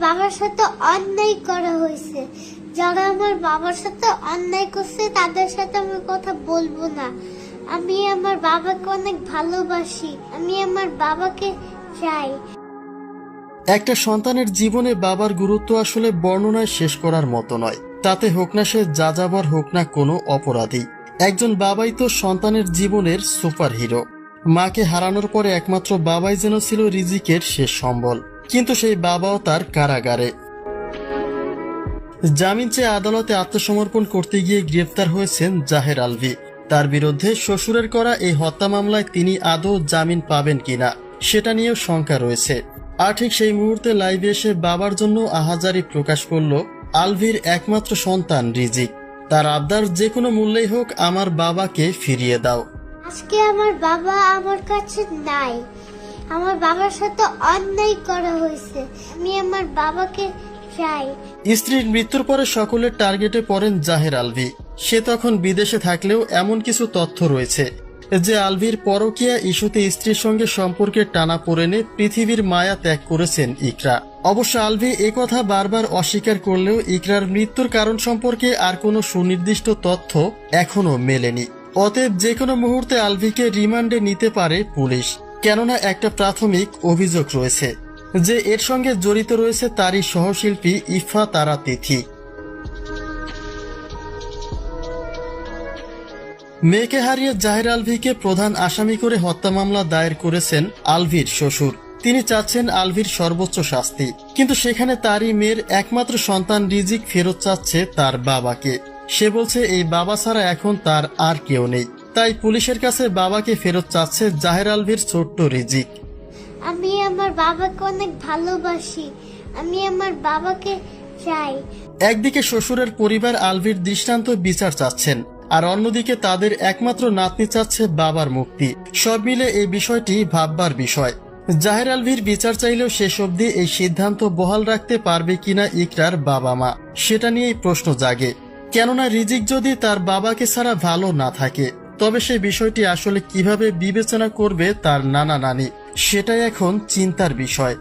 বাবার সাথে অন্যায় করা হয়েছে। যারা আমার বাবার সাথে অন্যায় করছে তাদের সাথে আমি কথা বলবো না। আমি আমার বাবাকে অনেক ভালোবাসি, আমি আমার বাবাকে চাই। একটা সন্তানের জীবনে বাবার গুরুত্ব আসলে বর্ণনায় শেষ করার মতো নয়। তাতে হোক না সে যাযাবর, হোক না কোনো অপরাধী, একজন বাবাই তো সন্তানের জীবনের সুপার হিরো। মাকে হারানোর পরে একমাত্র বাবাই যেন ছিল রিজিকের শেষ সম্বল, কিন্তু সেই বাবাও তার কারাগারে। জামিন চেয়ে আদালতে আত্মসমর্পণ করতে গিয়ে গ্রেফতার হয়েছেন জাহের আলভী। তার বিরুদ্ধে শ্বশুরের করা এই হত্যা মামলায় তিনি আদৌ জামিন পাবেন কিনা সেটা নিয়েও শঙ্কা রয়েছে। আর ঠিক সেই মুহূর্তে লাইভে এসে বাবার জন্য আহাজারি প্রকাশ করল আলভীর একমাত্র সন্তান রিজিক। তার আবদার, যে কোনো মূল্যেই হোক আমার বাবাকে ফিরিয়ে দাও। আজকে আমার বাবা আমার কাছে নাই, আমার বাবার সাথে অন্যায় করা হয়েছে, আমি আমার বাবাকে চাই। স্ত্রীর মৃত্যুর পরে সকলের টার্গেটে পড়েন জাহের আলভী। সে তখন বিদেশে থাকলেও এমন কিছু তথ্য রয়েছে যে আলভীর পরকীয়া ইস্যুতে স্ত্রীর সঙ্গে সম্পর্কে টানাপোড়েনে পৃথিবীর মায়া ত্যাগ করেছেন ইকরা। অবশ্য আলভী একথা বারবার অস্বীকার করলেও ইকরার মৃত্যুর কারণ সম্পর্কে আর কোনো সুনির্দিষ্ট তথ্য এখনো মেলেনি। অতএব যে কোনো মুহূর্তে আলভীকে রিমান্ডে নিতে পারে পুলিশ, কেননা একটা প্রাথমিক অভিযোগ রয়েছে যে এর সঙ্গে জড়িত রয়েছে তারই সহশিল্পী ইফা তারা তিথি। মেয়েকে হারিয়ে জাহের আলভীকে প্রধান আসামি করে হত্যা মামলা দায়ের করেছেন আলভীর শ্বশুর। তিনি চাচ্ছেন আলভীর সর্বোচ্চ শাস্তি, কিন্তু সেখানে তারই মেয়ের একমাত্র সন্তান রিজিক ফেরত চাচ্ছে তার বাবাকে। সে বলছে এই বাবা ছাড়া এখন তার আর কেউ নেই, তাই পুলিশের কাছে বাবাকে ফেরত চাচ্ছে জাহের আলভীর ছোট্ট রিজিক। আমি আমার বাবাকে অনেক ভালোবাসি, আমি আমার বাবাকে চাই। একদিকে শ্বশুরের পরিবার আলভীর দৃষ্টান্ত বিচার চাচ্ছেন, আর অন্যদিকে তাদের একমাত্র নাতনি চাচ্ছে বাবার মুক্তি। সব মিলে এই বিষয়টি ভাববার বিষয়। জাহের আলভীর বিচার চাইলেও শেষ অবধি এই সিদ্ধান্ত বহাল রাখতে পারবে কিনা ইকরার বাবা মা, সেটা নিয়েই প্রশ্ন জাগে। কেননা রিজিক যদি তার বাবাকে ছাড়া ভালো না থাকে, তবে সেই বিষয়টি আসলে কিভাবে বিবেচনা করবে তার নানা নানি, সেটাই এখন চিন্তার বিষয়।